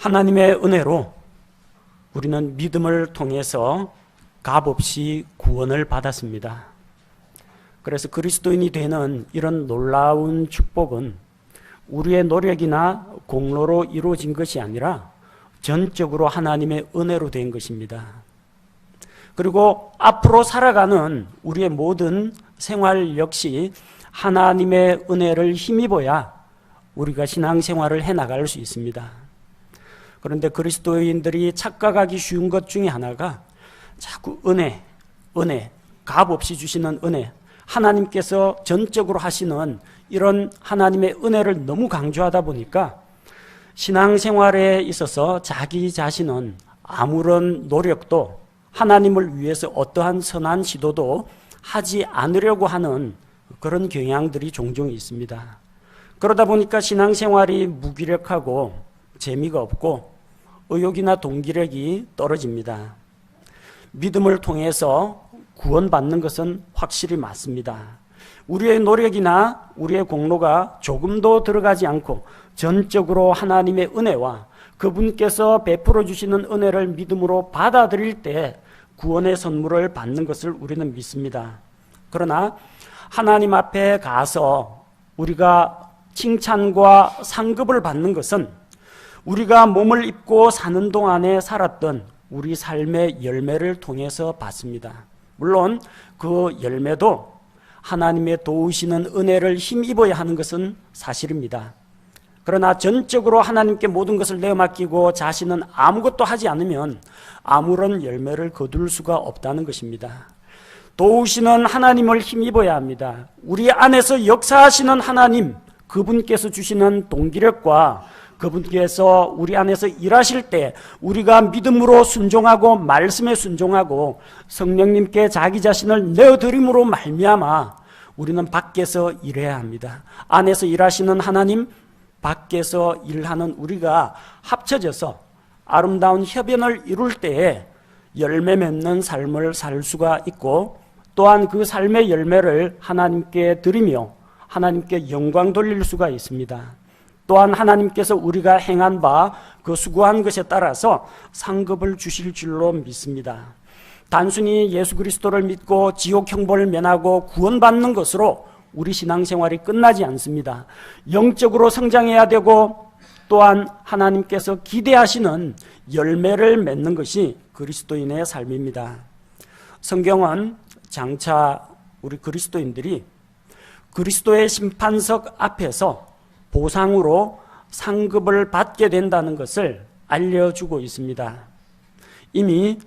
하나님의 은혜로 우리는 믿음을 통해서 값없이 구원을 받았습니다. 그래서 그리스도인이 되는 이런 놀라운 축복은 우리의 노력이나 공로로 이루어진 것이 아니라 전적으로 하나님의 은혜로 된 것입니다. 그리고 앞으로 살아가는 우리의 모든 생활 역시 하나님의 은혜를 힘입어야 우리가 신앙생활을 해나갈 수 있습니다. 그런데 그리스도인들이 착각하기 쉬운 것 중에 하나가 자꾸 은혜, 값없이 주시는 은혜, 하나님께서 전적으로 하시는 이런 하나님의 은혜를 너무 강조하다 보니까 신앙생활에 있어서 자기 자신은 아무런 노력도 하나님을 위해서 어떠한 선한 시도도 하지 않으려고 하는 그런 경향들이 종종 있습니다. 그러다 보니까 신앙생활이 무기력하고 재미가 없고 의욕이나 동기력이 떨어집니다. 믿음을 통해서 구원받는 것은 확실히 맞습니다. 우리의 노력이나 우리의 공로가 조금도 들어가지 않고 전적으로 하나님의 은혜와 그분께서 베풀어 주시는 은혜를 믿음으로 받아들일 때 구원의 선물을 받는 것을 우리는 믿습니다. 그러나 하나님 앞에 가서 우리가 칭찬과 상급을 받는 것은 우리가 몸을 입고 사는 동안에 살았던 우리 삶의 열매를 통해서 받습니다. 물론 그 열매도 하나님의 도우시는 은혜를 힘입어야 하는 것은 사실입니다. 그러나 전적으로 하나님께 모든 것을 내어맡기고 자신은 아무것도 하지 않으면 아무런 열매를 거둘 수가 없다는 것입니다. 도우시는 하나님을 힘입어야 합니다. 우리 안에서 역사하시는 하나님, 그분께서 주시는 동기력과 그분께서 우리 안에서 일하실 때 우리가 믿음으로 순종하고 말씀에 순종하고 성령님께 자기 자신을 내어드림으로 말미암아 우리는 밖에서 일해야 합니다. 안에서 일하시는 하나님, 밖에서 일하는 우리가 합쳐져서 아름다운 협연을 이룰 때에 열매 맺는 삶을 살 수가 있고 또한 그 삶의 열매를 하나님께 드리며 하나님께 영광 돌릴 수가 있습니다. 또한 하나님께서 우리가 행한 바 그 수고한 것에 따라서 상급을 주실 줄로 믿습니다. 단순히 예수 그리스도를 믿고 지옥 형벌을 면하고 구원받는 것으로 우리 신앙생활이 끝나지 않습니다. 영적으로 성장해야 되고 또한 하나님께서 기대하시는 열매를 맺는 것이 그리스도인의 삶입니다. 성경은 장차 우리 그리스도인들이 그리스도의 심판석 앞에서 보상으로 상급을 받게 된다는 것을 알려주고 있습니다. 이미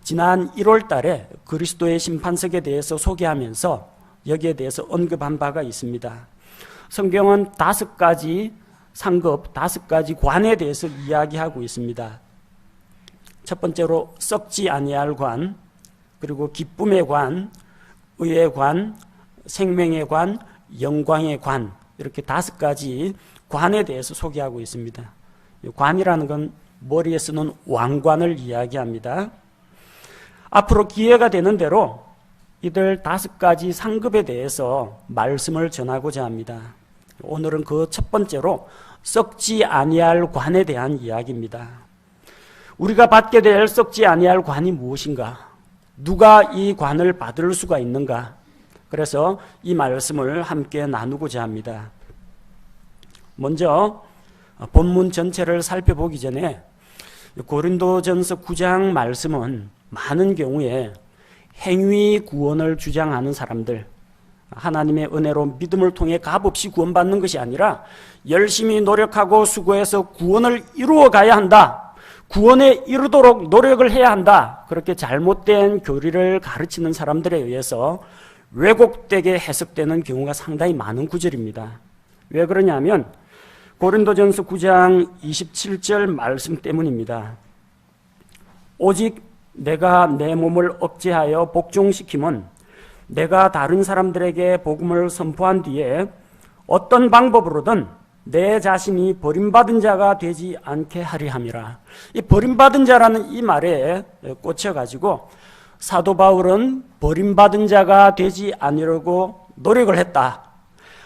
지난 1월 달에 그리스도의 심판석에 대해서 소개하면서 여기에 대해서 언급한 바가 있습니다. 성경은 5가지 상급, 5가지 관에 대해서 이야기하고 있습니다. 첫 번째로 썩지 아니할 관, 그리고 기쁨의 관, 의의 관, 생명의 관, 영광의 관, 이렇게 5가지 관에 대해서 소개하고 있습니다. 관이라는 건 머리에 쓰는 왕관을 이야기합니다. 앞으로 기회가 되는 대로 이들 5가지 상급에 대해서 말씀을 전하고자 합니다. 오늘은 그 첫 번째로 썩지 아니할 관에 대한 이야기입니다. 우리가 받게 될 썩지 아니할 관이 무엇인가? 누가 이 관을 받을 수가 있는가? 그래서 이 말씀을 함께 나누고자 합니다. 먼저 본문 전체를 살펴보기 전에 고린도전서 9장 말씀은 많은 경우에 행위 구원을 주장하는 사람들, 하나님의 은혜로 믿음을 통해 값없이 구원받는 것이 아니라 열심히 노력하고 수고해서 구원을 이루어 가야 한다, 구원에 이르도록 노력을 해야 한다, 그렇게 잘못된 교리를 가르치는 사람들에 의해서 왜곡되게 해석되는 경우가 상당히 많은 구절입니다. 왜 그러냐면 고린도전서 9장 27절 말씀 때문입니다. 오직 내가 내 몸을 억제하여 복종시킴은 내가 다른 사람들에게 복음을 선포한 뒤에 어떤 방법으로든 내 자신이 버림받은 자가 되지 않게 하려 함이라. 이 버림받은 자라는 이 말에 꽂혀가지고 사도 바울은 버림받은 자가 되지 않으려고 노력을 했다.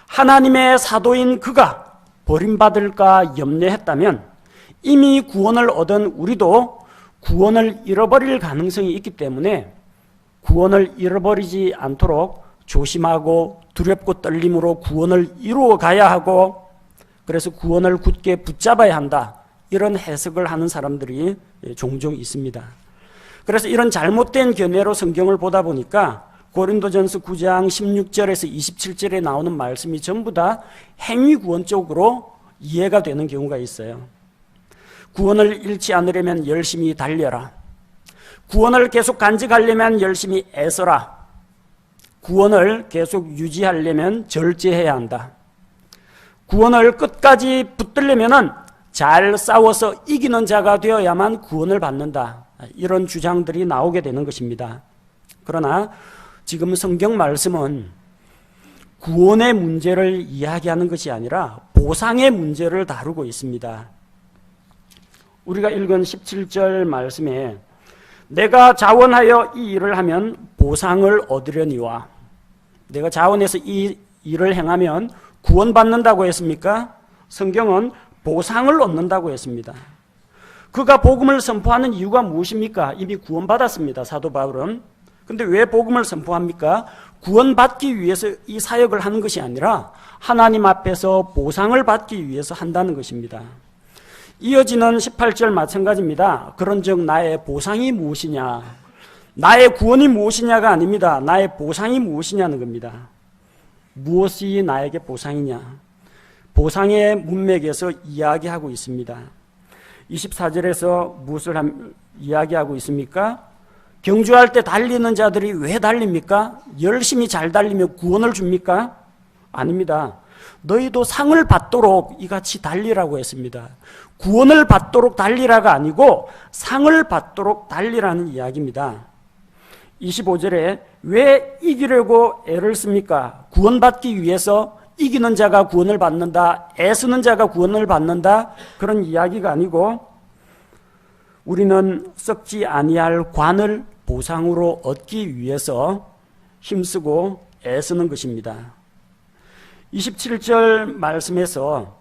하나님의 사도인 그가 버림받을까 염려했다면 이미 구원을 얻은 우리도 구원을 잃어버릴 가능성이 있기 때문에 구원을 잃어버리지 않도록 조심하고 두렵고 떨림으로 구원을 이루어 가야 하고, 그래서 구원을 굳게 붙잡아야 한다, 이런 해석을 하는 사람들이 종종 있습니다. 그래서 이런 잘못된 견해로 성경을 보다 보니까 고린도전서 9장 16절에서 27절에 나오는 말씀이 전부 다 행위 구원 쪽으로 이해가 되는 경우가 있어요. 구원을 잃지 않으려면 열심히 달려라. 구원을 계속 간직하려면 열심히 애써라. 구원을 계속 유지하려면 절제해야 한다. 구원을 끝까지 붙들려면 잘 싸워서 이기는 자가 되어야만 구원을 받는다. 이런 주장들이 나오게 되는 것입니다. 그러나 지금 성경 말씀은 구원의 문제를 이야기하는 것이 아니라 보상의 문제를 다루고 있습니다. 우리가 읽은 17절 말씀에 내가 자원하여 이 일을 하면 보상을 얻으려니와, 내가 자원해서 이 일을 행하면 구원받는다고 했습니까? 성경은 보상을 얻는다고 했습니다. 그가 복음을 선포하는 이유가 무엇입니까? 이미 구원받았습니다, 사도 바울은. 근데 왜 복음을 선포합니까? 구원받기 위해서 이 사역을 하는 것이 아니라 하나님 앞에서 보상을 받기 위해서 한다는 것입니다. 이어지는 18절 마찬가지입니다. 그런즉 나의 보상이 무엇이냐? 나의 구원이 무엇이냐가 아닙니다. 나의 보상이 무엇이냐는 겁니다. 무엇이 나에게 보상이냐? 보상의 문맥에서 이야기하고 있습니다. 24절에서 무엇을 이야기하고 있습니까? 경주할 때 달리는 자들이 왜 달립니까? 열심히 잘 달리면 구원을 줍니까? 아닙니다. 너희도 상을 받도록 이같이 달리라고 했습니다. 구원을 받도록 달리라가 아니고 상을 받도록 달리라는 이야기입니다. 25절에 왜 이기려고 애를 씁니까? 구원받기 위해서 이기는 자가 구원을 받는다, 애쓰는 자가 구원을 받는다, 그런 이야기가 아니고 우리는 썩지 아니할 관을 보상으로 얻기 위해서 힘쓰고 애쓰는 것입니다. 27절 말씀에서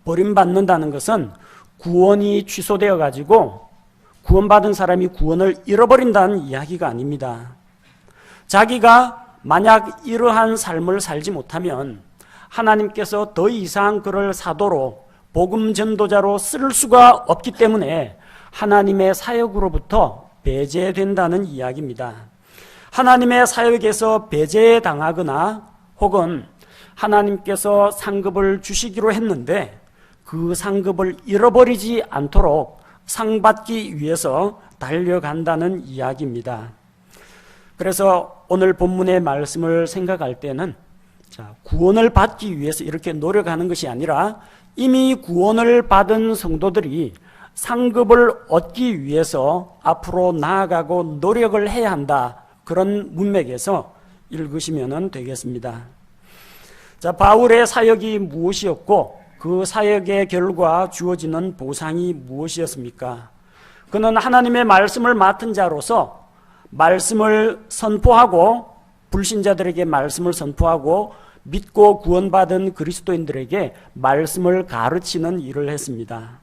버림받는다는 것은 구원이 취소되어 가지고 구원받은 사람이 구원을 잃어버린다는 이야기가 아닙니다. 자기가 만약 이러한 삶을 살지 못하면 하나님께서 더 이상 그를 사도로 복음 전도자로 쓸 수가 없기 때문에 하나님의 사역으로부터 배제된다는 이야기입니다. 하나님의 사역에서 배제당하거나 혹은 하나님께서 상급을 주시기로 했는데 그 상급을 잃어버리지 않도록 상 받기 위해서 달려간다는 이야기입니다. 그래서 오늘 본문의 말씀을 생각할 때는 구원을 받기 위해서 이렇게 노력하는 것이 아니라 이미 구원을 받은 성도들이 상급을 얻기 위해서 앞으로 나아가고 노력을 해야 한다, 그런 문맥에서 읽으시면 되겠습니다. 자, 바울의 사역이 무엇이었고 그 사역의 결과 주어지는 보상이 무엇이었습니까? 그는 하나님의 말씀을 맡은 자로서 말씀을 선포하고 불신자들에게 말씀을 선포하고 믿고 구원받은 그리스도인들에게 말씀을 가르치는 일을 했습니다.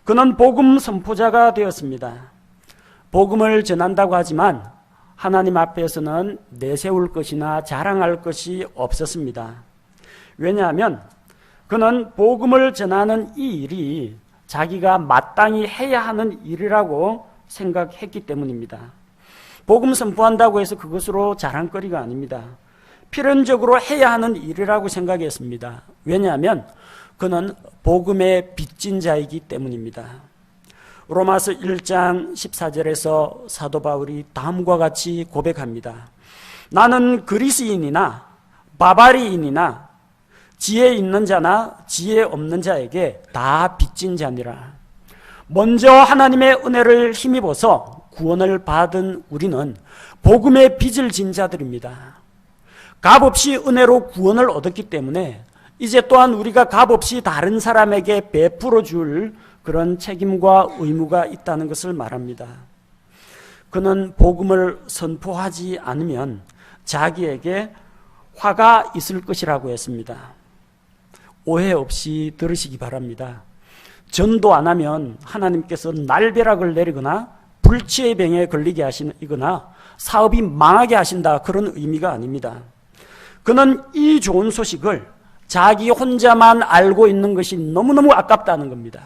그는 복음 선포자가 되었습니다. 복음을 전한다고 하지만 하나님 앞에서는 내세울 것이나 자랑할 것이 없었습니다. 왜냐하면 그는 복음을 전하는 이 일이 자기가 마땅히 해야 하는 일이라고 생각했기 때문입니다. 복음 선포한다고 해서 그것으로 자랑거리가 아닙니다. 필연적으로 해야 하는 일이라고 생각했습니다. 왜냐하면 그는 복음의 빚진 자이기 때문입니다. 로마서 1장 14절에서 사도 바울이 다음과 같이 고백합니다. 나는 그리스인이나 바바리인이나 지혜 있는 자나 지혜 없는 자에게 다 빚진 자니라. 먼저 하나님의 은혜를 힘입어서 구원을 받은 우리는 복음의 빚을 진 자들입니다. 값없이 은혜로 구원을 얻었기 때문에 이제 또한 우리가 값없이 다른 사람에게 베풀어 줄 그런 책임과 의무가 있다는 것을 말합니다. 그는 복음을 선포하지 않으면 자기에게 화가 있을 것이라고 했습니다. 오해 없이 들으시기 바랍니다. 전도 안 하면 하나님께서 날벼락을 내리거나 불치의 병에 걸리게 하시거나 사업이 망하게 하신다, 그런 의미가 아닙니다. 그는 이 좋은 소식을 자기 혼자만 알고 있는 것이 너무너무 아깝다는 겁니다.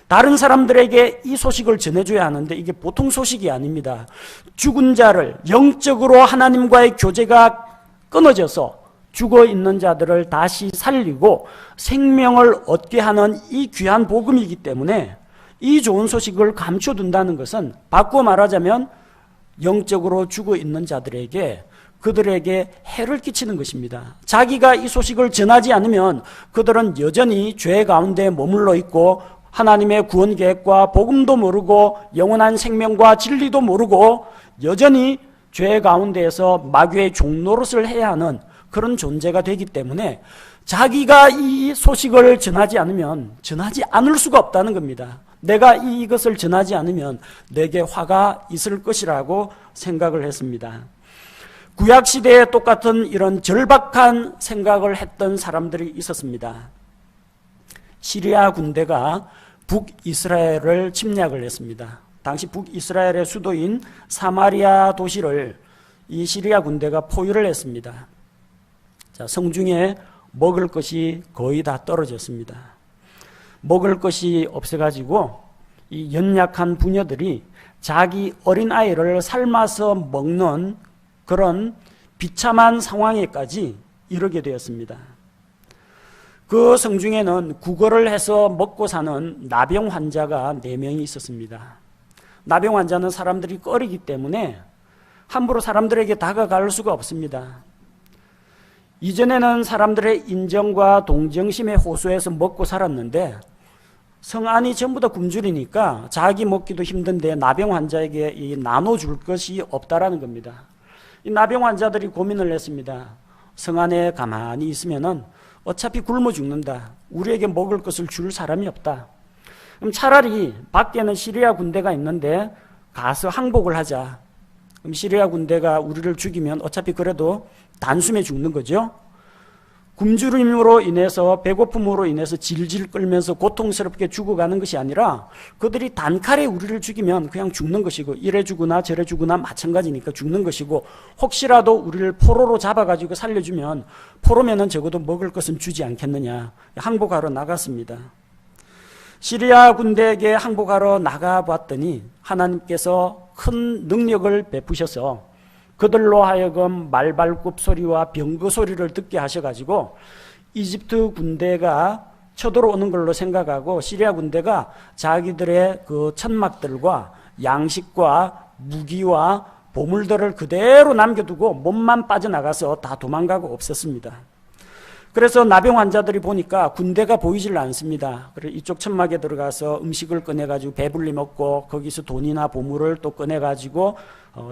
다른 사람들에게 이 소식을 전해줘야 하는데 이게 보통 소식이 아닙니다. 죽은 자를, 영적으로 하나님과의 교제가 끊어져서 죽어 있는 자들을 다시 살리고 생명을 얻게 하는 이 귀한 복음이기 때문에 이 좋은 소식을 감춰둔다는 것은 바꾸어 말하자면 영적으로 죽어 있는 자들에게, 그들에게 해를 끼치는 것입니다. 자기가 이 소식을 전하지 않으면 그들은 여전히 죄 가운데 머물러 있고 하나님의 구원 계획과 복음도 모르고 영원한 생명과 진리도 모르고 여전히 죄 가운데에서 마귀의 종노릇을 해야 하는 그런 존재가 되기 때문에 자기가 이 소식을 전하지 않으면 전하지 않을 수가 없다는 겁니다. 내가 이것을 전하지 않으면 내게 화가 있을 것이라고 생각을 했습니다. 구약시대에 똑같은 이런 절박한 생각을 했던 사람들이 있었습니다. 시리아 군대가 북이스라엘을 침략을 했습니다. 당시 북이스라엘의 수도인 사마리아 도시를 이 시리아 군대가 포위를 했습니다. 자, 성중에 먹을 것이 거의 다 떨어졌습니다. 먹을 것이 없어가지고 이 연약한 부녀들이 자기 어린아이를 삶아서 먹는 그런 비참한 상황에까지 이르게 되었습니다. 그 성중에는 구걸을 해서 먹고 사는 나병 환자가 4명이 있었습니다. 나병 환자는 사람들이 꺼리기 때문에 함부로 사람들에게 다가갈 수가 없습니다. 이전에는 사람들의 인정과 동정심에 호소해서 먹고 살았는데 성안이 전부 다 굶주리니까 자기 먹기도 힘든데 나병 환자에게 이 나눠줄 것이 없다라는 겁니다. 이 나병 환자들이 고민을 했습니다. 성안에 가만히 있으면은 어차피 굶어 죽는다. 우리에게 먹을 것을 줄 사람이 없다. 그럼 차라리 밖에는 시리아 군대가 있는데 가서 항복을 하자. 그럼 시리아 군대가 우리를 죽이면 어차피 그래도 단숨에 죽는 거죠. 굶주림으로 인해서, 배고픔으로 인해서 질질 끌면서 고통스럽게 죽어가는 것이 아니라 그들이 단칼에 우리를 죽이면 그냥 죽는 것이고, 이래 죽으나 저래 죽으나 마찬가지니까 죽는 것이고, 혹시라도 우리를 포로로 잡아가지고 살려주면 포로면은 적어도 먹을 것은 주지 않겠느냐. 항복하러 나갔습니다. 시리아 군대에게 항복하러 나가봤더니 하나님께서 큰 능력을 베푸셔서 그들로 하여금 말발굽 소리와 병거 소리를 듣게 하셔가지고 이집트 군대가 쳐들어오는 걸로 생각하고 시리아 군대가 자기들의 그 천막들과 양식과 무기와 보물들을 그대로 남겨두고 몸만 빠져나가서 다 도망가고 없었습니다. 그래서 나병 환자들이 보니까 군대가 보이질 않습니다. 그래서 이쪽 천막에 들어가서 음식을 꺼내가지고 배불리 먹고 거기서 돈이나 보물을 또 꺼내가지고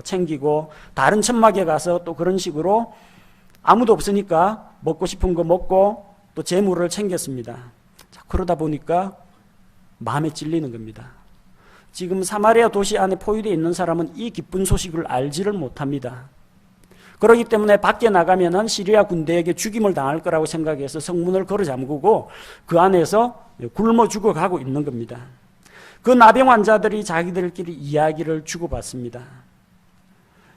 챙기고, 다른 천막에 가서 또 그런 식으로 아무도 없으니까 먹고 싶은 거 먹고 또 재물을 챙겼습니다. 자, 그러다 보니까 마음에 찔리는 겁니다. 지금 사마리아 도시 안에 포위되어 있는 사람은 이 기쁜 소식을 알지를 못합니다. 그렇기 때문에 밖에 나가면은 시리아 군대에게 죽임을 당할 거라고 생각해서 성문을 걸어 잠그고 그 안에서 굶어 죽어가고 있는 겁니다. 그 나병 환자들이 자기들끼리 이야기를 주고받습니다.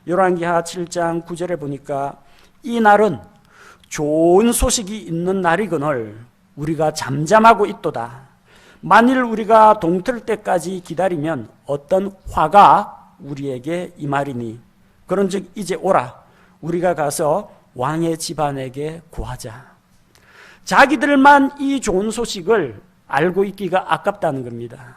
열왕기하 7장 9절에 보니까 이 날은 좋은 소식이 있는 날이거늘 우리가 잠잠하고 있도다. 만일 우리가 동틀 때까지 기다리면 어떤 화가 우리에게 임하리니 그런즉 이제 오라. 우리가 가서 왕의 집안에게 구하자. 자기들만 이 좋은 소식을 알고 있기가 아깝다는 겁니다.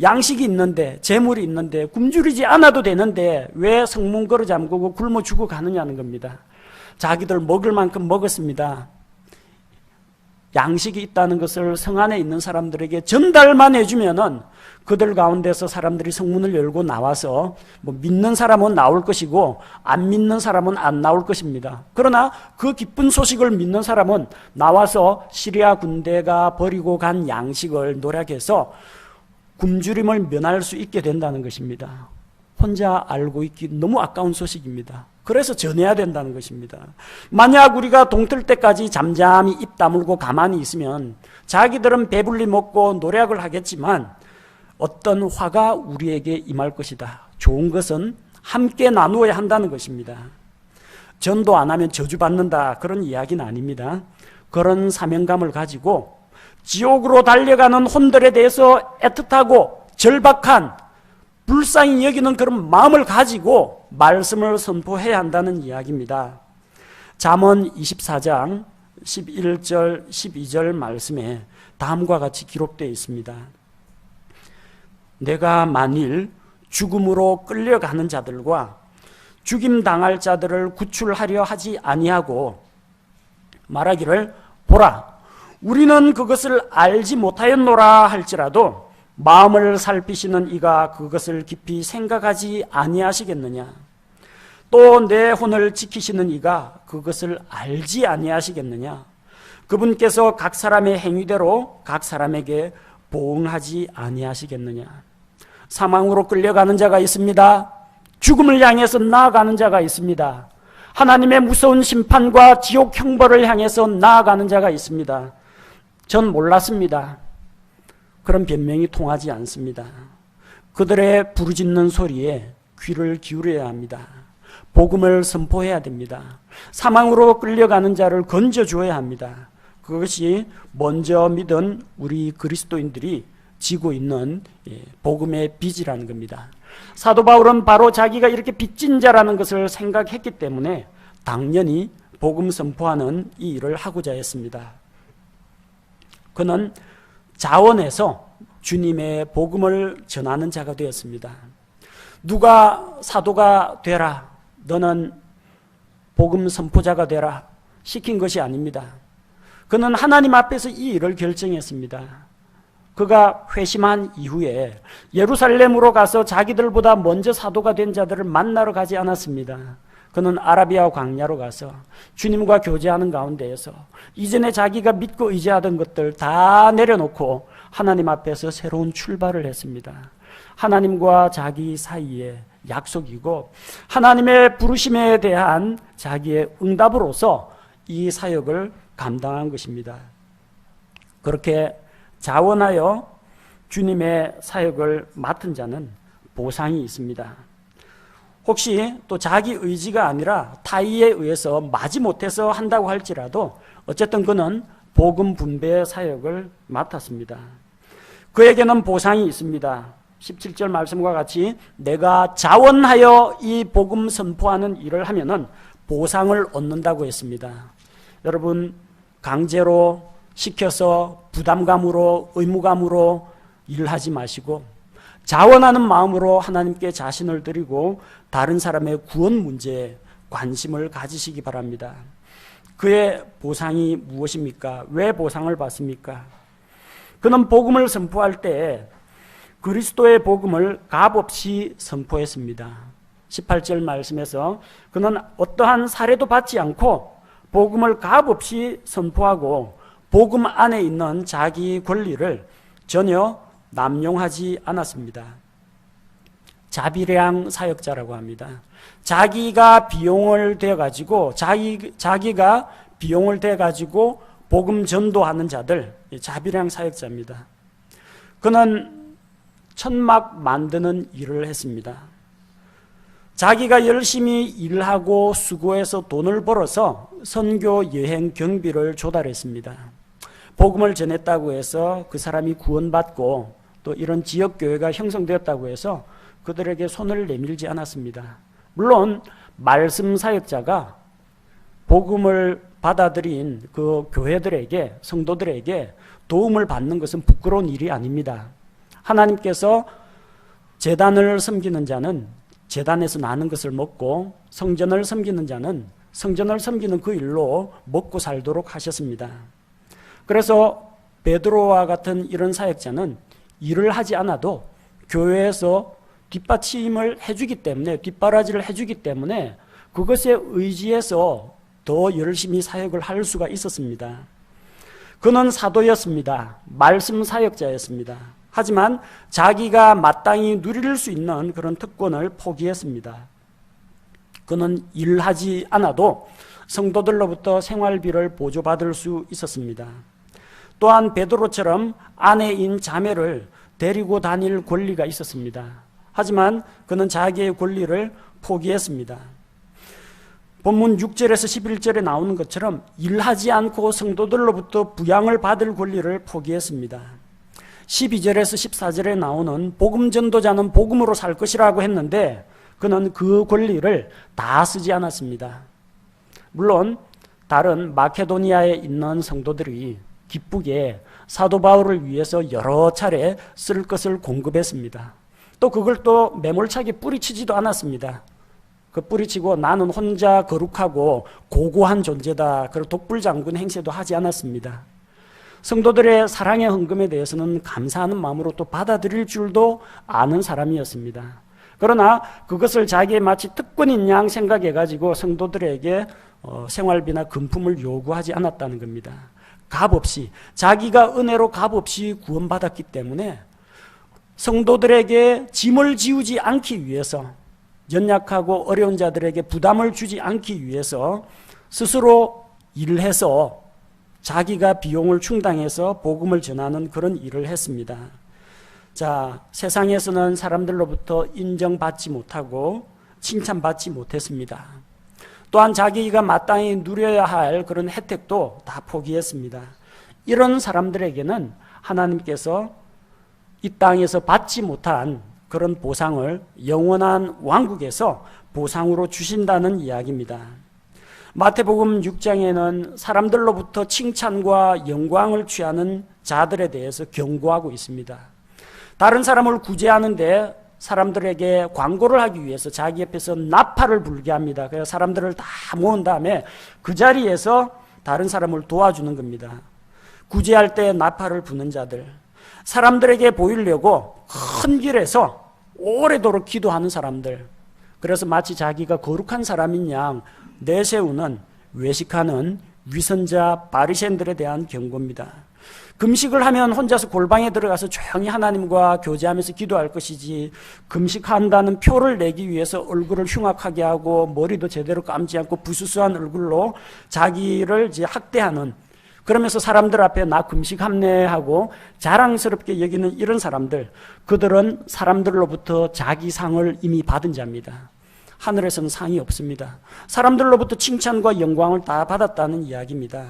양식이 있는데, 재물이 있는데, 굶주리지 않아도 되는데 왜 성문 걸어 잠그고 굶어 죽어 가느냐는 겁니다. 자기들 먹을 만큼 먹었습니다. 양식이 있다는 것을 성 안에 있는 사람들에게 전달만 해주면은 그들 가운데서 사람들이 성문을 열고 나와서 믿는 사람은 나올 것이고 안 믿는 사람은 안 나올 것입니다. 그러나 그 기쁜 소식을 믿는 사람은 나와서 시리아 군대가 버리고 간 양식을 노력해서 굶주림을 면할 수 있게 된다는 것입니다. 혼자 알고 있기 너무 아까운 소식입니다. 그래서 전해야 된다는 것입니다. 만약 우리가 동틀 때까지 잠잠히 입 다물고 가만히 있으면 자기들은 배불리 먹고 노력을 하겠지만 어떤 화가 우리에게 임할 것이다. 좋은 것은 함께 나누어야 한다는 것입니다. 전도 안 하면 저주받는다, 그런 이야기는 아닙니다. 그런 사명감을 가지고 지옥으로 달려가는 혼들에 대해서 애틋하고 절박한, 불쌍히 여기는 그런 마음을 가지고 말씀을 선포해야 한다는 이야기입니다. 잠언 24장 11절 12절 말씀에 다음과 같이 기록되어 있습니다. 내가 만일 죽음으로 끌려가는 자들과 죽임당할 자들을 구출하려 하지 아니하고 말하기를 보라, 우리는 그것을 알지 못하였노라 할지라도 마음을 살피시는 이가 그것을 깊이 생각하지 아니하시겠느냐. 또 내 혼을 지키시는 이가 그것을 알지 아니하시겠느냐. 그분께서 각 사람의 행위대로 각 사람에게 보응하지 아니하시겠느냐. 사망으로 끌려가는 자가 있습니다. 죽음을 향해서 나아가는 자가 있습니다. 하나님의 무서운 심판과 지옥 형벌을 향해서 나아가는 자가 있습니다. 전 몰랐습니다. 그런 변명이 통하지 않습니다. 그들의 부르짖는 소리에 귀를 기울여야 합니다. 복음을 선포해야 됩니다. 사망으로 끌려가는 자를 건져줘야 합니다. 그것이 먼저 믿은 우리 그리스도인들이 지고 있는 복음의 빚이라는 겁니다. 사도 바울은 바로 자기가 이렇게 빚진 자라는 것을 생각했기 때문에 당연히 복음 선포하는 이 일을 하고자 했습니다. 그는 자원해서 주님의 복음을 전하는 자가 되었습니다. 누가 사도가 되라, 너는 복음 선포자가 되라 시킨 것이 아닙니다. 그는 하나님 앞에서 이 일을 결정했습니다. 그가 회심한 이후에 예루살렘으로 가서 자기들보다 먼저 사도가 된 자들을 만나러 가지 않았습니다. 그는 아라비아 광야로 가서 주님과 교제하는 가운데에서 이전에 자기가 믿고 의지하던 것들 다 내려놓고 하나님 앞에서 새로운 출발을 했습니다. 하나님과 자기 사이에 약속이고 하나님의 부르심에 대한 자기의 응답으로서 이 사역을 감당한 것입니다. 그렇게 자원하여 주님의 사역을 맡은 자는 보상이 있습니다. 혹시 또 자기 의지가 아니라 타의에 의해서 마지못해서 한다고 할지라도 어쨌든 그는 복음 분배 사역을 맡았습니다. 그에게는 보상이 있습니다. 17절 말씀과 같이 내가 자원하여 이 복음 선포하는 일을 하면은 보상을 얻는다고 했습니다. 여러분, 강제로 시켜서 부담감으로 의무감으로 일하지 마시고 자원하는 마음으로 하나님께 자신을 드리고 다른 사람의 구원 문제에 관심을 가지시기 바랍니다. 그의 보상이 무엇입니까? 왜 보상을 받습니까? 그는 복음을 선포할 때 그리스도의 복음을 값없이 선포했습니다. 18절 말씀에서 그는 어떠한 사례도 받지 않고 복음을 값없이 선포하고 복음 안에 있는 자기 권리를 전혀 남용하지 않았습니다. 자비량 사역자라고 합니다. 자기가 비용을 대가지고 자기가 비용을 대가지고 복음 전도하는 자들, 자비량 사역자입니다. 그는 천막 만드는 일을 했습니다. 자기가 열심히 일하고 수고해서 돈을 벌어서 선교 여행 경비를 조달했습니다. 복음을 전했다고 해서 그 사람이 구원받고 또 이런 지역교회가 형성되었다고 해서 그들에게 손을 내밀지 않았습니다. 물론 말씀 사역자가 복음을 받아들인 그 교회들에게, 성도들에게 도움을 받는 것은 부끄러운 일이 아닙니다. 하나님께서 제단을 섬기는 자는 제단에서 나는 것을 먹고 성전을 섬기는 자는 성전을 섬기는 그 일로 먹고 살도록 하셨습니다. 그래서 베드로와 같은 이런 사역자는 일을 하지 않아도 교회에서 뒷받침을 해주기 때문에, 뒷바라지를 해주기 때문에 그것에 의지해서 더 열심히 사역을 할 수가 있었습니다. 그는 사도였습니다. 말씀 사역자였습니다. 하지만 자기가 마땅히 누릴 수 있는 그런 특권을 포기했습니다. 그는 일하지 않아도 성도들로부터 생활비를 보조받을 수 있었습니다. 또한 베드로처럼 아내인 자매를 데리고 다닐 권리가 있었습니다. 하지만 그는 자기의 권리를 포기했습니다. 본문 6절에서 11절에 나오는 것처럼 일하지 않고 성도들로부터 부양을 받을 권리를 포기했습니다. 12절에서 14절에 나오는 복음 전도자는 복음으로 살 것이라고 했는데 그는 그 권리를 다 쓰지 않았습니다. 물론 다른 마케도니아에 있는 성도들이 기쁘게 사도 바울을 위해서 여러 차례 쓸 것을 공급했습니다. 또 그걸 또 매몰차게 뿌리치지도 않았습니다. 그 뿌리치고 나는 혼자 거룩하고 고고한 존재다, 그리고 독불장군 행세도 하지 않았습니다. 성도들의 사랑의 헌금에 대해서는 감사하는 마음으로 또 받아들일 줄도 아는 사람이었습니다. 그러나 그것을 자기의 마치 특권인 양 생각해가지고 성도들에게 생활비나 금품을 요구하지 않았다는 겁니다. 값없이, 자기가 은혜로 값없이 구원받았기 때문에 성도들에게 짐을 지우지 않기 위해서, 연약하고 어려운 자들에게 부담을 주지 않기 위해서 스스로 일을 해서 자기가 비용을 충당해서 복음을 전하는 그런 일을 했습니다. 자, 세상에서는 사람들로부터 인정받지 못하고 칭찬받지 못했습니다. 또한 자기가 마땅히 누려야 할 그런 혜택도 다 포기했습니다. 이런 사람들에게는 하나님께서 이 땅에서 받지 못한 그런 보상을 영원한 왕국에서 보상으로 주신다는 이야기입니다. 마태복음 6장에는 사람들로부터 칭찬과 영광을 취하는 자들에 대해서 경고하고 있습니다. 다른 사람을 구제하는데 사람들에게 광고를 하기 위해서 자기 옆에서 나팔을 불게 합니다. 그래서 사람들을 다 모은 다음에 그 자리에서 다른 사람을 도와주는 겁니다. 구제할 때 나팔을 부는 자들, 사람들에게 보이려고 큰 길에서 오래도록 기도하는 사람들, 그래서 마치 자기가 거룩한 사람인 양 내세우는 외식하는 위선자 바리새인들에 대한 경고입니다. 금식을 하면 혼자서 골방에 들어가서 조용히 하나님과 교제하면서 기도할 것이지, 금식한다는 표를 내기 위해서 얼굴을 흉악하게 하고 머리도 제대로 감지 않고 부수수한 얼굴로 자기를 이제 학대하는, 그러면서 사람들 앞에 나 금식함네 하고 자랑스럽게 여기는 이런 사람들, 그들은 사람들로부터 자기 상을 이미 받은 자입니다. 하늘에서는 상이 없습니다. 사람들로부터 칭찬과 영광을 다 받았다는 이야기입니다.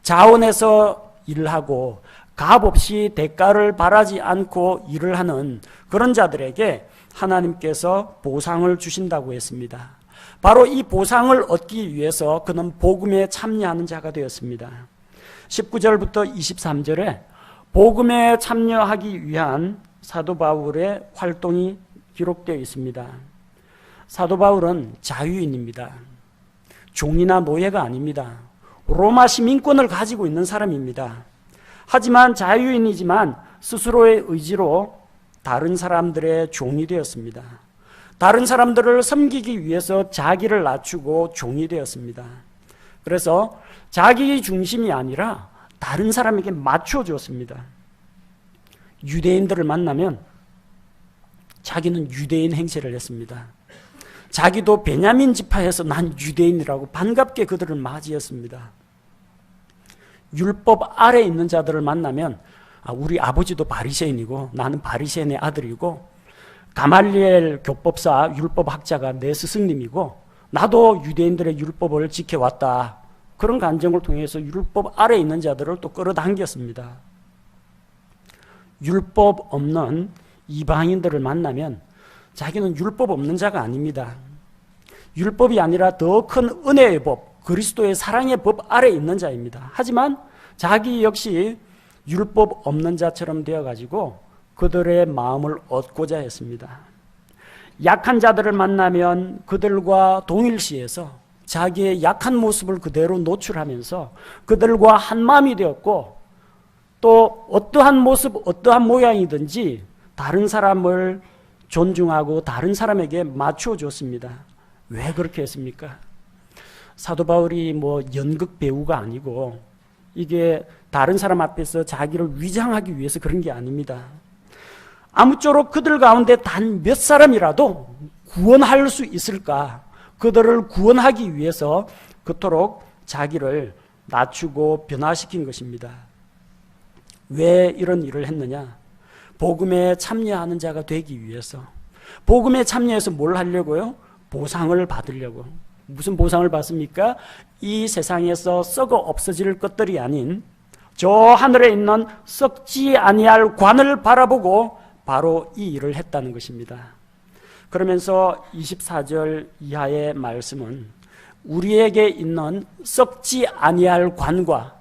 자원해서 일을 하고 값없이 대가를 바라지 않고 일을 하는 그런 자들에게 하나님께서 보상을 주신다고 했습니다. 바로 이 보상을 얻기 위해서 그는 복음에 참여하는 자가 되었습니다. 19절부터 23절에 복음에 참여하기 위한 사도 바울의 활동이 기록되어 있습니다. 사도 바울은 자유인입니다. 종이나 노예가 아닙니다. 로마 시민권을 가지고 있는 사람입니다. 하지만 자유인이지만 스스로의 의지로 다른 사람들의 종이 되었습니다. 다른 사람들을 섬기기 위해서 자기를 낮추고 종이 되었습니다. 그래서 자기 중심이 아니라 다른 사람에게 맞춰주었습니다. 유대인들을 만나면 자기는 유대인 행세를 했습니다. 자기도 베냐민 지파에서 난 유대인이라고 반갑게 그들을 맞이했습니다. 율법 아래 있는 자들을 만나면 우리 아버지도 바리새인이고 나는 바리새인의 아들이고 가말리엘 교법사 율법학자가 내 스승님이고 나도 유대인들의 율법을 지켜왔다. 그런 간증을 통해서 율법 아래 있는 자들을 또 끌어당겼습니다. 율법 없는 이방인들을 만나면 자기는 율법 없는 자가 아닙니다. 율법이 아니라 더 큰 은혜의 법, 그리스도의 사랑의 법 아래 있는 자입니다. 하지만 자기 역시 율법 없는 자처럼 되어가지고 그들의 마음을 얻고자 했습니다. 약한 자들을 만나면 그들과 동일시해서 자기의 약한 모습을 그대로 노출하면서 그들과 한 마음이 되었고, 또 어떠한 모습, 어떠한 모양이든지 다른 사람을 존중하고 다른 사람에게 맞춰 줬습니다. 왜 그렇게 했습니까? 사도 바울이 연극 배우가 아니고 이게 다른 사람 앞에서 자기를 위장하기 위해서 그런 게 아닙니다. 아무쪼록 그들 가운데 단 몇 사람이라도 구원할 수 있을까? 그들을 구원하기 위해서 그토록 자기를 낮추고 변화시킨 것입니다. 왜 이런 일을 했느냐? 복음에 참여하는 자가 되기 위해서. 복음에 참여해서 뭘 하려고요? 보상을 받으려고. 무슨 보상을 받습니까? 이 세상에서 썩어 없어질 것들이 아닌 저 하늘에 있는 썩지 아니할 관을 바라보고 바로 이 일을 했다는 것입니다. 그러면서 24절 이하의 말씀은 우리에게 있는 썩지 아니할 관과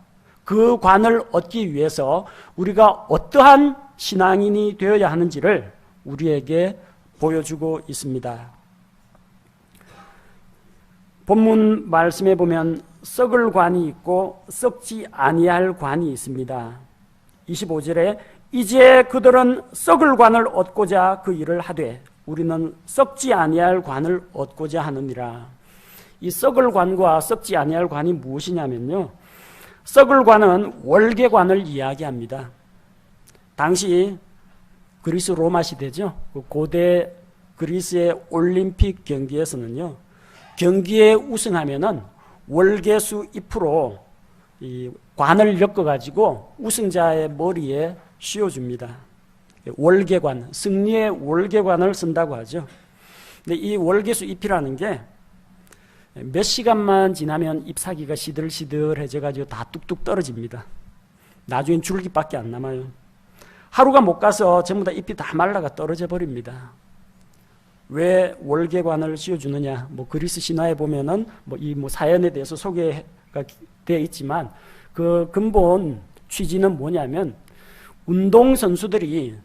그 관을 얻기 위해서 우리가 어떠한 신앙인이 되어야 하는지를 우리에게 보여주고 있습니다. 본문 말씀에 보면 썩을 관이 있고 썩지 아니할 관이 있습니다. 25절에 이제 그들은 썩을 관을 얻고자 그 일을 하되 우리는 썩지 아니할 관을 얻고자 하느니라. 이 썩을 관과 썩지 아니할 관이 무엇이냐면요, 썩을 관은 월계관을 이야기합니다. 당시 그리스 로마 시대죠. 고대 그리스의 올림픽 경기에서는요, 경기에 우승하면은 월계수 잎으로 이 관을 엮어가지고 우승자의 머리에 씌워줍니다. 월계관, 승리의 월계관을 쓴다고 하죠. 근데 이 월계수 잎이라는 게 몇 시간만 지나면 잎사귀가 시들시들해져가지고 다 뚝뚝 떨어집니다. 나중엔 줄기밖에 안 남아요. 하루가 못 가서 전부 다 잎이 다 말라가 떨어져 버립니다. 왜 월계관을 씌워주느냐? 그리스 신화에 보면은 이 사연에 대해서 소개가 되어 있지만 그 근본 취지는 뭐냐면 운동선수들이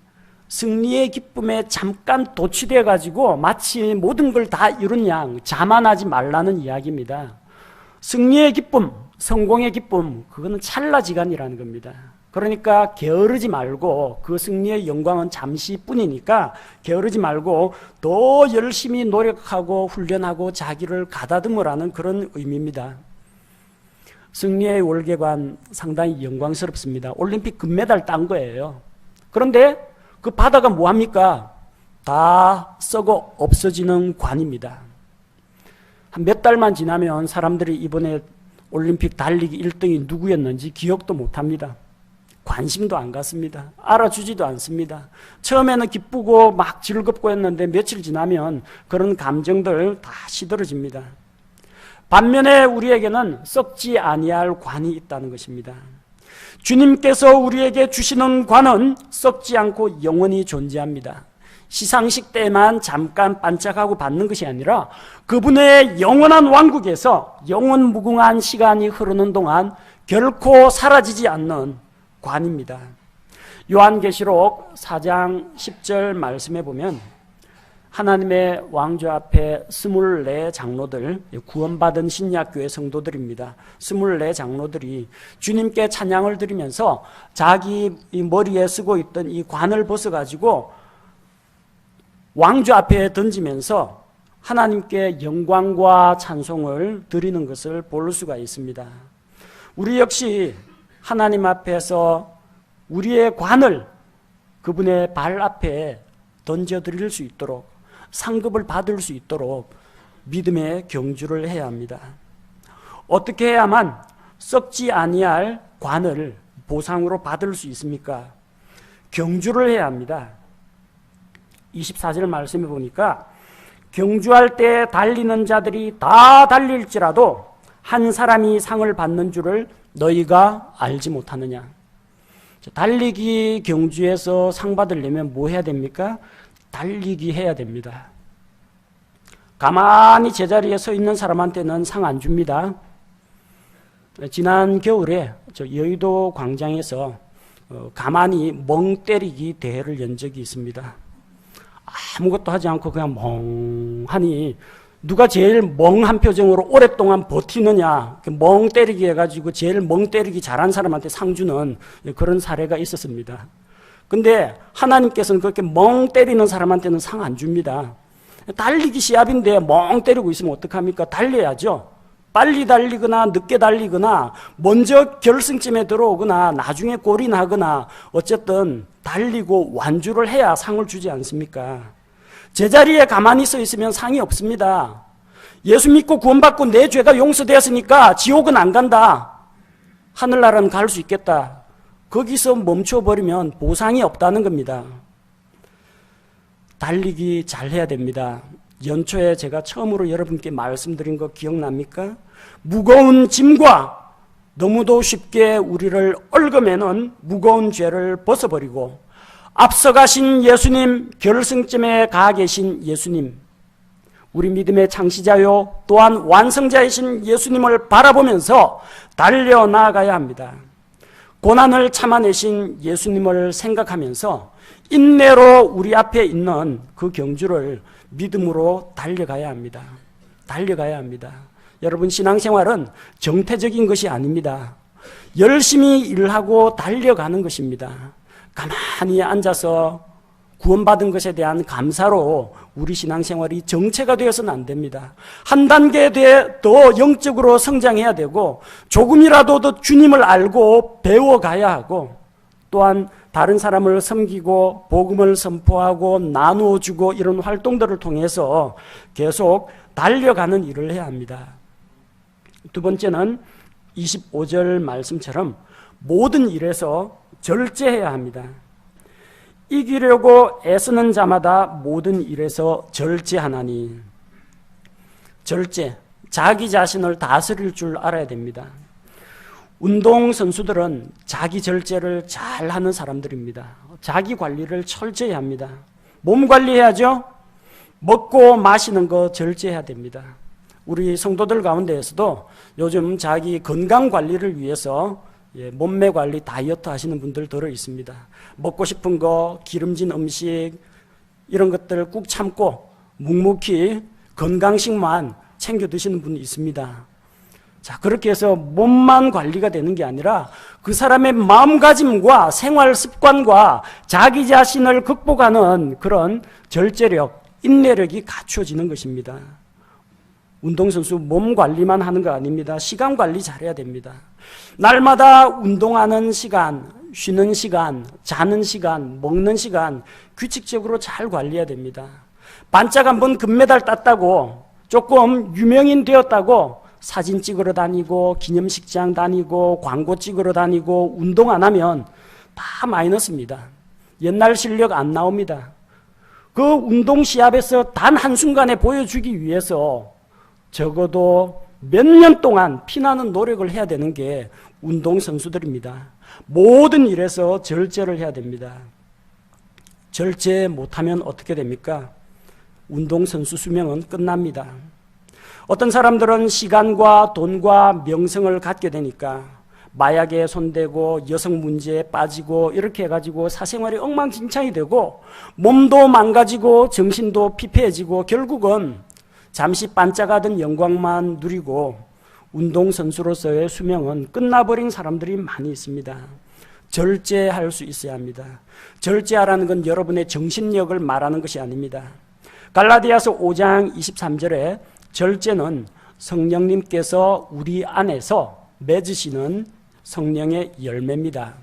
승리의 기쁨에 잠깐 도취되어 가지고 마치 모든 걸 다 이룬 양 자만하지 말라는 이야기입니다. 승리의 기쁨, 성공의 기쁨, 그거는 찰나지간이라는 겁니다. 그러니까 게으르지 말고, 그 승리의 영광은 잠시뿐이니까 게으르지 말고 더 열심히 노력하고 훈련하고 자기를 가다듬으라는 그런 의미입니다. 승리의 월계관 상당히 영광스럽습니다. 올림픽 금메달 딴 거예요. 그런데 그 바다가 뭐합니까? 다 썩어 없어지는 관입니다. 한 몇 달만 지나면 사람들이 이번에 올림픽 달리기 1등이 누구였는지 기억도 못합니다. 관심도 안 갖습니다. 알아주지도 않습니다. 처음에는 기쁘고 막 즐겁고 했는데 며칠 지나면 그런 감정들 다 시들어집니다. 반면에 우리에게는 썩지 아니할 관이 있다는 것입니다. 주님께서 우리에게 주시는 관은 썩지 않고 영원히 존재합니다. 시상식 때만 잠깐 반짝하고 받는 것이 아니라 그분의 영원한 왕국에서 영원무궁한 시간이 흐르는 동안 결코 사라지지 않는 관입니다. 요한계시록 4장 10절 말씀에 보면 하나님의 왕좌 앞에 24 장로들, 구원받은 신약교회 성도들입니다. 24 장로들이 주님께 찬양을 드리면서 자기 머리에 쓰고 있던 이 관을 벗어가지고 왕좌 앞에 던지면서 하나님께 영광과 찬송을 드리는 것을 볼 수가 있습니다. 우리 역시 하나님 앞에서 우리의 관을 그분의 발 앞에 던져드릴 수 있도록, 상급을 받을 수 있도록 믿음의 경주를 해야 합니다. 어떻게 해야만 썩지 아니할 관을 보상으로 받을 수 있습니까? 경주를 해야 합니다. 24절 말씀해 보니까 경주할 때 달리는 자들이 다 달릴지라도 한 사람이 상을 받는 줄을 너희가 알지 못하느냐. 달리기 경주에서 상 받으려면 뭐 해야 됩니까? 달리기 해야 됩니다. 가만히 제자리에 서 있는 사람한테는 상 안 줍니다. 지난 겨울에 저 여의도 광장에서 가만히 멍 때리기 대회를 연 적이 있습니다. 아무것도 하지 않고 그냥 멍하니 누가 제일 멍한 표정으로 오랫동안 버티느냐, 멍 때리기 해가지고 제일 멍 때리기 잘한 사람한테 상 주는 그런 사례가 있었습니다. 근데 하나님께서는 그렇게 멍 때리는 사람한테는 상 안 줍니다. 달리기 시합인데 멍 때리고 있으면 어떡합니까? 달려야죠. 빨리 달리거나 늦게 달리거나 먼저 결승점에 들어오거나 나중에 골이 나거나 어쨌든 달리고 완주를 해야 상을 주지 않습니까? 제자리에 가만히 서 있으면 상이 없습니다. 예수 믿고 구원받고 내 죄가 용서되었으니까 지옥은 안 간다. 하늘나라는 갈 수 있겠다. 거기서 멈춰버리면 보상이 없다는 겁니다. 달리기 잘해야 됩니다. 연초에 제가 처음으로 여러분께 말씀드린 거 기억납니까? 무거운 짐과 너무도 쉽게 우리를 얽어매는 무거운 죄를 벗어버리고 앞서가신 예수님, 결승점에 가 계신 예수님, 우리 믿음의 창시자요 또한 완성자이신 예수님을 바라보면서 달려나가야 합니다. 고난을 참아내신 예수님을 생각하면서 인내로 우리 앞에 있는 그 경주를 믿음으로 달려가야 합니다. 달려가야 합니다. 여러분, 신앙생활은 정태적인 것이 아닙니다. 열심히 일하고 달려가는 것입니다. 가만히 앉아서 구원받은 것에 대한 감사로 우리 신앙생활이 정체가 되어서는 안 됩니다. 한 단계 더 영적으로 성장해야 되고 조금이라도 더 주님을 알고 배워가야 하고 또한 다른 사람을 섬기고 복음을 선포하고 나누어주고 이런 활동들을 통해서 계속 달려가는 일을 해야 합니다. 두 번째는 25절 말씀처럼 모든 일에서 절제해야 합니다. 이기려고 애쓰는 자마다 모든 일에서 절제하나니. 절제, 자기 자신을 다스릴 줄 알아야 됩니다. 운동선수들은 자기 절제를 잘 하는 사람들입니다. 자기 관리를 철저히 합니다. 몸 관리해야죠. 먹고 마시는 거 절제해야 됩니다. 우리 성도들 가운데에서도 요즘 자기 건강 관리를 위해서 몸매 관리, 다이어트 하시는 분들 들어 있습니다. 먹고 싶은 거, 기름진 음식 이런 것들을 꾹 참고 묵묵히 건강식만 챙겨 드시는 분이 있습니다. 자, 그렇게 해서 몸만 관리가 되는 게 아니라 그 사람의 마음가짐과 생활 습관과 자기 자신을 극복하는 그런 절제력, 인내력이 갖추어지는 것입니다. 운동선수 몸 관리만 하는 거 아닙니다. 시간 관리 잘해야 됩니다. 날마다 운동하는 시간, 쉬는 시간, 자는 시간, 먹는 시간 규칙적으로 잘 관리해야 됩니다. 반짝 한번 금메달 땄다고 조금 유명인 되었다고 사진 찍으러 다니고 기념식장 다니고 광고 찍으러 다니고 운동 안 하면 다 마이너스입니다. 옛날 실력 안 나옵니다. 그 운동 시합에서 단 한순간에 보여주기 위해서 적어도 몇 년 동안 피나는 노력을 해야 되는 게 운동선수들입니다. 모든 일에서 절제를 해야 됩니다. 절제 못하면 어떻게 됩니까? 운동선수 수명은 끝납니다. 어떤 사람들은 시간과 돈과 명성을 갖게 되니까 마약에 손대고 여성 문제에 빠지고 이렇게 해가지고 사생활이 엉망진창이 되고 몸도 망가지고 정신도 피폐해지고 결국은 잠시 반짝하던 영광만 누리고 운동선수로서의 수명은 끝나버린 사람들이 많이 있습니다. 절제할 수 있어야 합니다. 절제하라는 건 여러분의 정신력을 말하는 것이 아닙니다. 갈라디아서 5장 23절에 절제는 성령님께서 우리 안에서 맺으시는 성령의 열매입니다.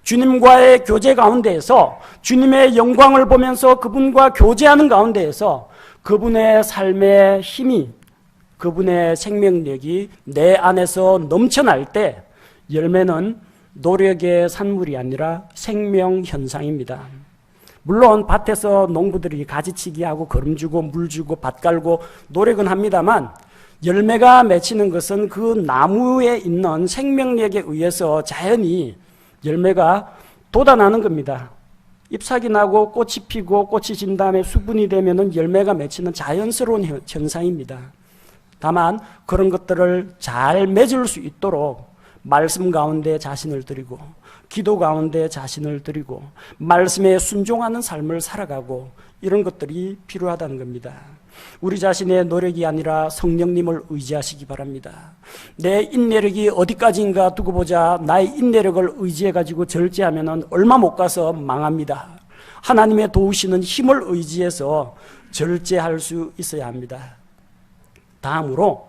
주님과의 교제 가운데에서 주님의 영광을 보면서 그분과 교제하는 가운데에서 그분의 삶의 힘이, 그분의 생명력이 내 안에서 넘쳐날 때 열매는 노력의 산물이 아니라 생명 현상입니다. 물론 밭에서 농부들이 가지치기 하고 거름 주고 물 주고 밭 갈고 노력은 합니다만 열매가 맺히는 것은 그 나무에 있는 생명력에 의해서 자연히 열매가 돋아나는 겁니다. 잎사귀 나고 꽃이 피고 꽃이 진 다음에 수분이 되면은 열매가 맺히는 자연스러운 현상입니다. 다만 그런 것들을 잘 맺을 수 있도록 말씀 가운데 자신을 드리고 기도 가운데 자신을 드리고 말씀에 순종하는 삶을 살아가고 이런 것들이 필요하다는 겁니다. 우리 자신의 노력이 아니라 성령님을 의지하시기 바랍니다. 내 인내력이 어디까지인가 두고 보자 나의 인내력을 의지해가지고 절제하면 얼마 못 가서 망합니다. 하나님의 도우시는 힘을 의지해서 절제할 수 있어야 합니다. 다음으로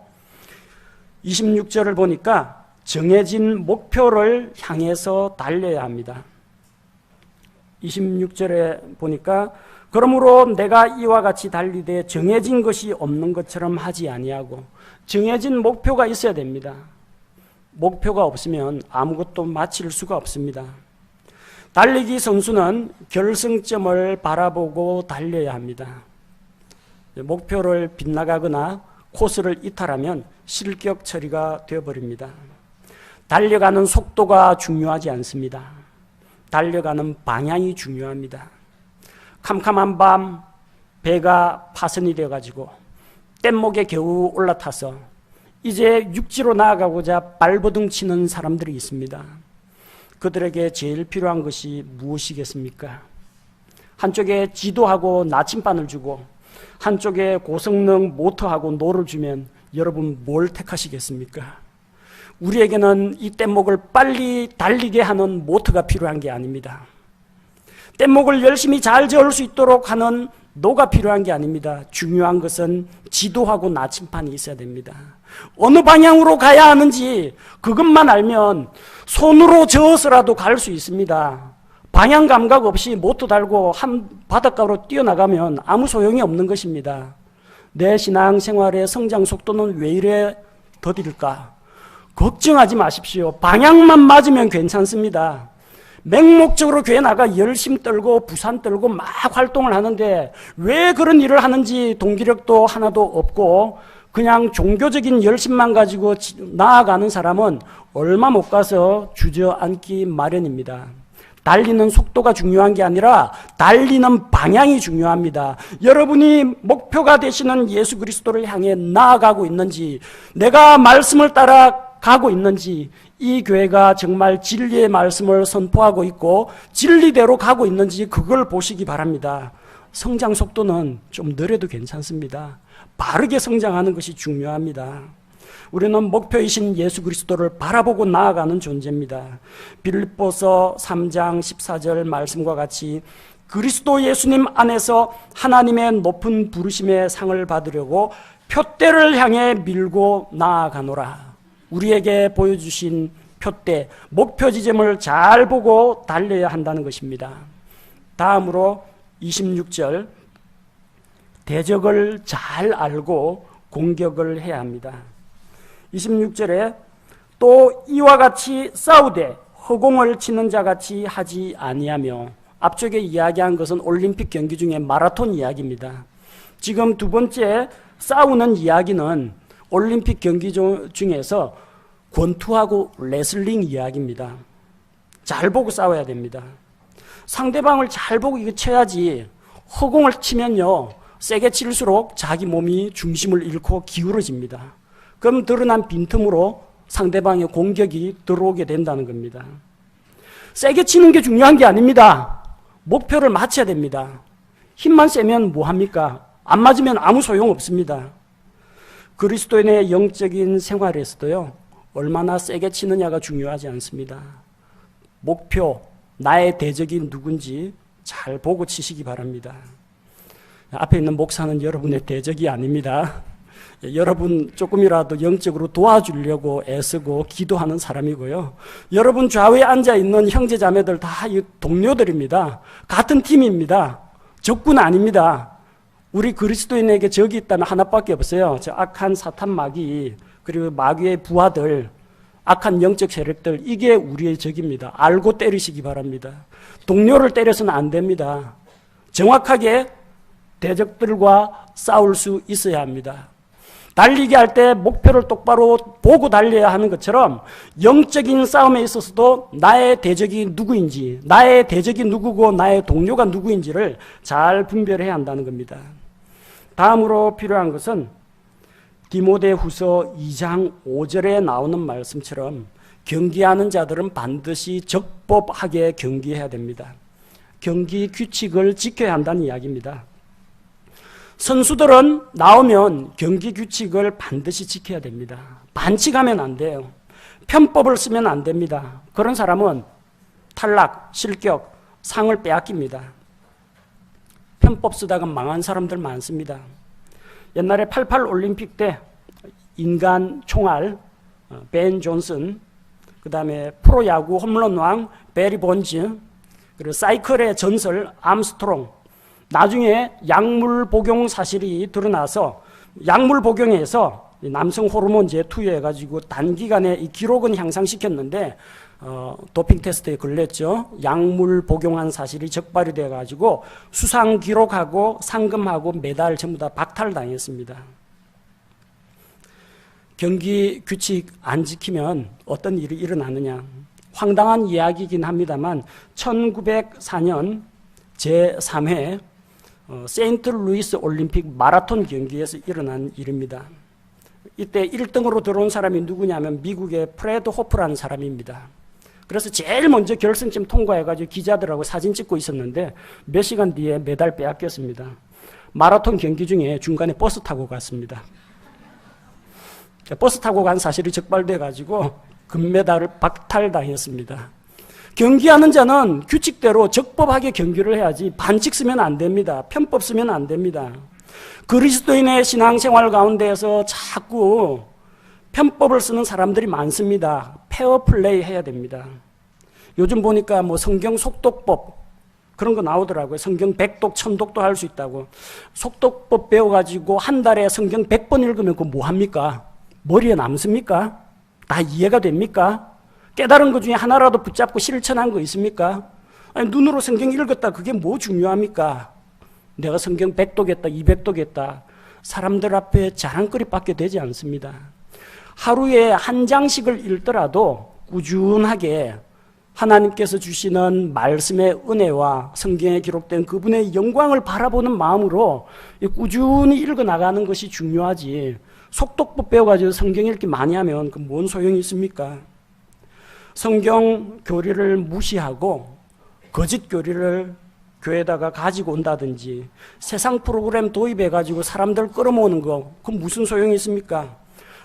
26절을 보니까 정해진 목표를 향해서 달려야 합니다. 26절에 보니까 그러므로 내가 이와 같이 달리되 정해진 것이 없는 것처럼 하지 아니하고, 정해진 목표가 있어야 됩니다. 목표가 없으면 아무것도 마칠 수가 없습니다. 달리기 선수는 결승점을 바라보고 달려야 합니다. 목표를 빗나가거나 코스를 이탈하면 실격 처리가 되어버립니다. 달려가는 속도가 중요하지 않습니다. 달려가는 방향이 중요합니다. 캄캄한 밤 배가 파손이 되어가지고 뗏목에 겨우 올라타서 이제 육지로 나아가고자 발버둥 치는 사람들이 있습니다. 그들에게 제일 필요한 것이 무엇이겠습니까? 한쪽에 지도하고 나침반을 주고 한쪽에 고성능 모터하고 노를 주면 여러분 뭘 택하시겠습니까? 우리에게는 이 뗏목을 빨리 달리게 하는 모터가 필요한 게 아닙니다. 뗏목을 열심히 잘 저을 수 있도록 하는 노가 필요한 게 아닙니다. 중요한 것은 지도하고 나침반이 있어야 됩니다. 어느 방향으로 가야 하는지 그것만 알면 손으로 저어서라도 갈 수 있습니다. 방향 감각 없이 모터 달고 한 바닷가로 뛰어나가면 아무 소용이 없는 것입니다. 내 신앙생활의 성장 속도는 왜 이래 더딜까? 걱정하지 마십시오. 방향만 맞으면 괜찮습니다. 맹목적으로 교회 나가 열심 떨고 부산 떨고 막 활동을 하는데 왜 그런 일을 하는지 동기력도 하나도 없고 그냥 종교적인 열심만 가지고 나아가는 사람은 얼마 못 가서 주저앉기 마련입니다. 달리는 속도가 중요한 게 아니라 달리는 방향이 중요합니다. 여러분이 목표가 되시는 예수 그리스도를 향해 나아가고 있는지, 내가 말씀을 따라 가고 있는지, 이 교회가 정말 진리의 말씀을 선포하고 있고 진리대로 가고 있는지 그걸 보시기 바랍니다. 성장 속도는 좀 느려도 괜찮습니다. 바르게 성장하는 것이 중요합니다. 우리는 목표이신 예수 그리스도를 바라보고 나아가는 존재입니다. 빌립보서 3장 14절 말씀과 같이 그리스도 예수님 안에서 하나님의 높은 부르심의 상을 받으려고 표대를 향해 밀고 나아가노라. 우리에게 보여주신 표대, 목표 지점을 잘 보고 달려야 한다는 것입니다. 다음으로 26절, 대적을 잘 알고 공격을 해야 합니다. 26절에 또 이와 같이 싸우되 허공을 치는 자같이 하지 아니하며, 앞쪽에 이야기한 것은 올림픽 경기 중에 마라톤 이야기입니다. 지금 두 번째 싸우는 이야기는 올림픽 경기 중에서 권투하고 레슬링 이야기입니다. 잘 보고 싸워야 됩니다. 상대방을 잘 보고 이거 쳐야지, 허공을 치면요 세게 칠수록 자기 몸이 중심을 잃고 기울어집니다. 그럼 드러난 빈틈으로 상대방의 공격이 들어오게 된다는 겁니다. 세게 치는 게 중요한 게 아닙니다. 목표를 맞춰야 됩니다. 힘만 세면 뭐합니까? 안 맞으면 아무 소용없습니다. 그리스도인의 영적인 생활에서도요, 얼마나 세게 치느냐가 중요하지 않습니다. 목표, 나의 대적이 누군지 잘 보고 치시기 바랍니다. 앞에 있는 목사는 여러분의 대적이 아닙니다. 여러분 조금이라도 영적으로 도와주려고 애쓰고 기도하는 사람이고요. 여러분 좌우에 앉아있는 형제자매들 다 동료들입니다. 같은 팀입니다. 적군 아닙니다. 우리 그리스도인에게 적이 있다면 하나밖에 없어요. 저 악한 사탄 마귀, 그리고 마귀의 부하들, 악한 영적 세력들, 이게 우리의 적입니다. 알고 때리시기 바랍니다. 동료를 때려서는 안 됩니다. 정확하게 대적들과 싸울 수 있어야 합니다. 달리기 할 때 목표를 똑바로 보고 달려야 하는 것처럼 영적인 싸움에 있어서도 나의 대적이 누구인지, 나의 대적이 누구고 나의 동료가 누구인지를 잘 분별해야 한다는 겁니다. 다음으로 필요한 것은 디모데후서 2장 5절에 나오는 말씀처럼 경기하는 자들은 반드시 적법하게 경기해야 됩니다. 경기 규칙을 지켜야 한다는 이야기입니다. 선수들은 나오면 경기 규칙을 반드시 지켜야 됩니다. 반칙하면 안 돼요. 편법을 쓰면 안 됩니다. 그런 사람은 탈락, 실격, 상을 빼앗깁니다. 편법 쓰다가 망한 사람들 많습니다. 옛날에 88 올림픽 때 인간 총알 벤 존슨, 그 다음에 프로야구 홈런왕 베리 본즈, 그리고 사이클의 전설 암스트롱. 나중에 약물 복용 사실이 드러나서 약물 복용에서 남성 호르몬제 투여해가지고 단기간에 이 기록은 향상시켰는데 도핑 테스트에 걸렸죠. 약물 복용한 사실이 적발이 돼가지고 수상 기록하고 상금하고 메달 전부 다 박탈당했습니다. 경기 규칙 안 지키면 어떤 일이 일어나느냐. 황당한 이야기이긴 합니다만 1904년 제3회 세인트루이스 올림픽 마라톤 경기에서 일어난 일입니다. 이때 1등으로 들어온 사람이 누구냐면 미국의 프레드 호프라는 사람입니다. 그래서 제일 먼저 결승점 통과해가지고 기자들하고 사진 찍고 있었는데 몇 시간 뒤에 메달 빼앗겼습니다. 마라톤 경기 중에 중간에 버스 타고 갔습니다. 버스 타고 간 사실이 적발돼가지고 금메달을 박탈당했습니다. 경기하는 자는 규칙대로 적법하게 경기를 해야지 반칙 쓰면 안 됩니다. 편법 쓰면 안 됩니다. 그리스도인의 신앙생활 가운데에서 자꾸 편법을 쓰는 사람들이 많습니다. 페어플레이 해야 됩니다. 요즘 보니까 뭐 성경 속독법 그런 거 나오더라고요. 성경 100독, 1000독도 할 수 있다고. 속독법 배워가지고 한 달에 성경 100번 읽으면 그거 뭐 합니까? 머리에 남습니까? 다 이해가 됩니까? 깨달은 것 중에 하나라도 붙잡고 실천한 거 있습니까? 아니, 눈으로 성경 읽었다. 그게 뭐 중요합니까? 내가 성경 100독 했다, 200독 했다. 사람들 앞에 자랑거리밖에 되지 않습니다. 하루에 한 장씩을 읽더라도 꾸준하게 하나님께서 주시는 말씀의 은혜와 성경에 기록된 그분의 영광을 바라보는 마음으로 꾸준히 읽어나가는 것이 중요하지. 속독법 배워가지고 성경 읽기 많이 하면 그 뭔 소용이 있습니까? 성경 교리를 무시하고 거짓 교리를 교회에다가 가지고 온다든지 세상 프로그램 도입해가지고 사람들 끌어모으는 거 그건 무슨 소용이 있습니까?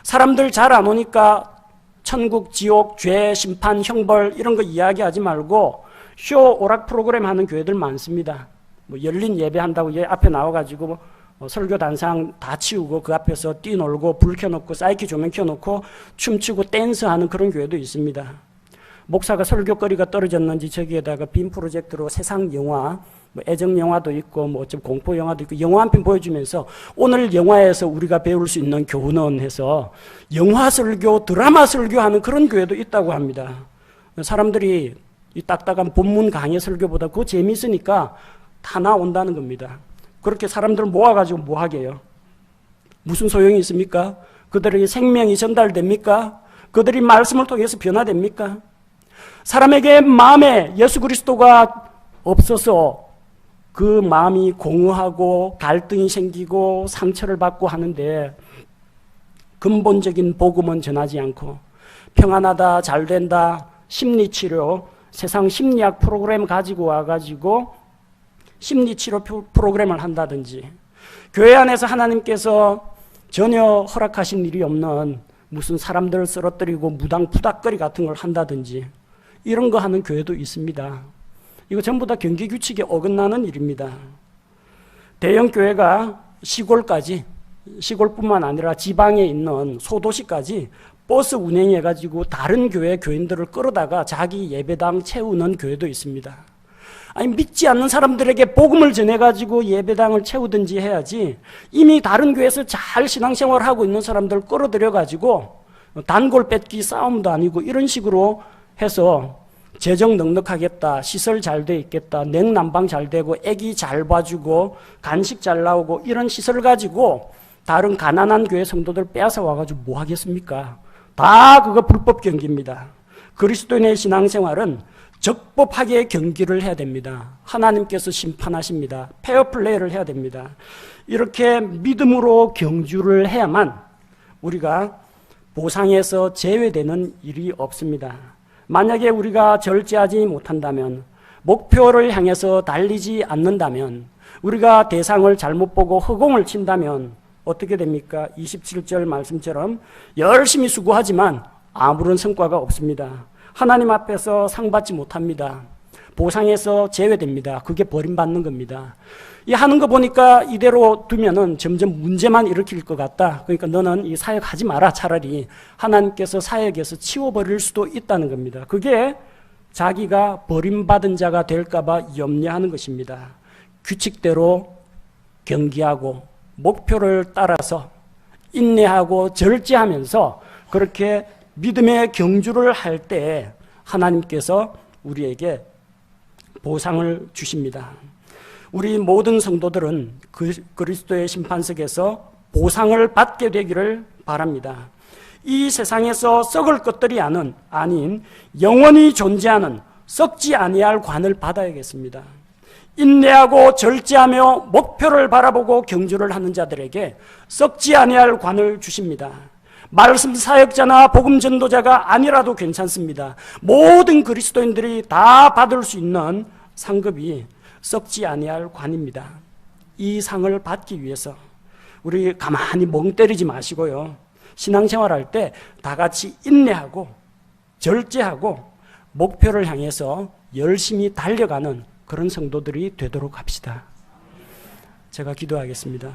사람들 잘 안 오니까 천국, 지옥, 죄, 심판, 형벌 이런 거 이야기하지 말고 쇼, 오락 프로그램 하는 교회들 많습니다. 뭐 열린 예배한다고 앞에 나와가지고 설교 단상 다 치우고 그 앞에서 뛰놀고 불 켜놓고 사이키 조명 켜놓고 춤추고 댄스하는 그런 교회도 있습니다. 목사가 설교거리가 떨어졌는지 저기에다가 빔 프로젝트로 세상 영화, 뭐 애정 영화도 있고 뭐 어쩜 공포 영화도 있고 영화 한 편 보여주면서 오늘 영화에서 우리가 배울 수 있는 교훈은 해서 영화 설교, 드라마 설교하는 그런 교회도 있다고 합니다. 사람들이 이 딱딱한 본문 강의 설교보다 그거 재미있으니까 다 나온다는 겁니다. 그렇게 사람들 모아가지고 뭐 하게요? 무슨 소용이 있습니까? 그들에게 생명이 전달됩니까? 그들이 말씀을 통해서 변화됩니까? 사람에게 마음에 예수 그리스도가 없어서 그 마음이 공허하고 갈등이 생기고 상처를 받고 하는데 근본적인 복음은 전하지 않고 평안하다, 잘된다, 심리치료, 세상 심리학 프로그램 가지고 와가지고 심리치료 프로그램을 한다든지 교회 안에서 하나님께서 전혀 허락하신 일이 없는 무슨 사람들 쓰러뜨리고 무당 푸닥거리 같은 걸 한다든지 이런 거 하는 교회도 있습니다. 이거 전부 다 경기 규칙에 어긋나는 일입니다. 대형 교회가 시골까지, 시골뿐만 아니라 지방에 있는 소도시까지 버스 운행해가지고 다른 교회 교인들을 끌어다가 자기 예배당 채우는 교회도 있습니다. 아니, 믿지 않는 사람들에게 복음을 전해가지고 예배당을 채우든지 해야지 이미 다른 교회에서 잘 신앙생활을 하고 있는 사람들 끌어들여가지고 단골 뺏기 싸움도 아니고 이런 식으로 해서 재정 넉넉하겠다, 시설 잘 돼 있겠다, 냉난방 잘 되고 애기 잘 봐주고 간식 잘 나오고 이런 시설 가지고 다른 가난한 교회 성도들 빼앗아 와가지고 뭐 하겠습니까? 다 그거 불법 경기입니다. 그리스도인의 신앙생활은 적법하게 경기를 해야 됩니다. 하나님께서 심판하십니다. 페어플레이를 해야 됩니다. 이렇게 믿음으로 경주를 해야만 우리가 보상에서 제외되는 일이 없습니다. 만약에 우리가 절제하지 못한다면, 목표를 향해서 달리지 않는다면, 우리가 대상을 잘못 보고 허공을 친다면 어떻게 됩니까? 27절 말씀처럼 열심히 수고하지만 아무런 성과가 없습니다. 하나님 앞에서 상 받지 못합니다. 보상에서 제외됩니다. 그게 버림받는 겁니다. 이 하는 거 보니까 이대로 두면은 점점 문제만 일으킬 것 같다. 그러니까 너는 이 사역하지 마라. 차라리 하나님께서 사역에서 치워버릴 수도 있다는 겁니다. 그게 자기가 버림받은 자가 될까봐 염려하는 것입니다. 규칙대로 경기하고 목표를 따라서 인내하고 절제하면서 그렇게 믿음의 경주를 할 때 하나님께서 우리에게 보상을 주십니다. 우리 모든 성도들은 그리스도의 심판석에서 보상을 받게 되기를 바랍니다. 이 세상에서 썩을 것들이 아닌 영원히 존재하는 썩지 아니할 관을 받아야겠습니다. 인내하고 절제하며 목표를 바라보고 경주를 하는 자들에게 썩지 아니할 관을 주십니다. 말씀 사역자나 복음 전도자가 아니라도 괜찮습니다. 모든 그리스도인들이 다 받을 수 있는 상급이 썩지 아니할 관입니다. 이 상을 받기 위해서 우리 가만히 멍 때리지 마시고요. 신앙생활할 때 다 같이 인내하고 절제하고 목표를 향해서 열심히 달려가는 그런 성도들이 되도록 합시다. 제가 기도하겠습니다.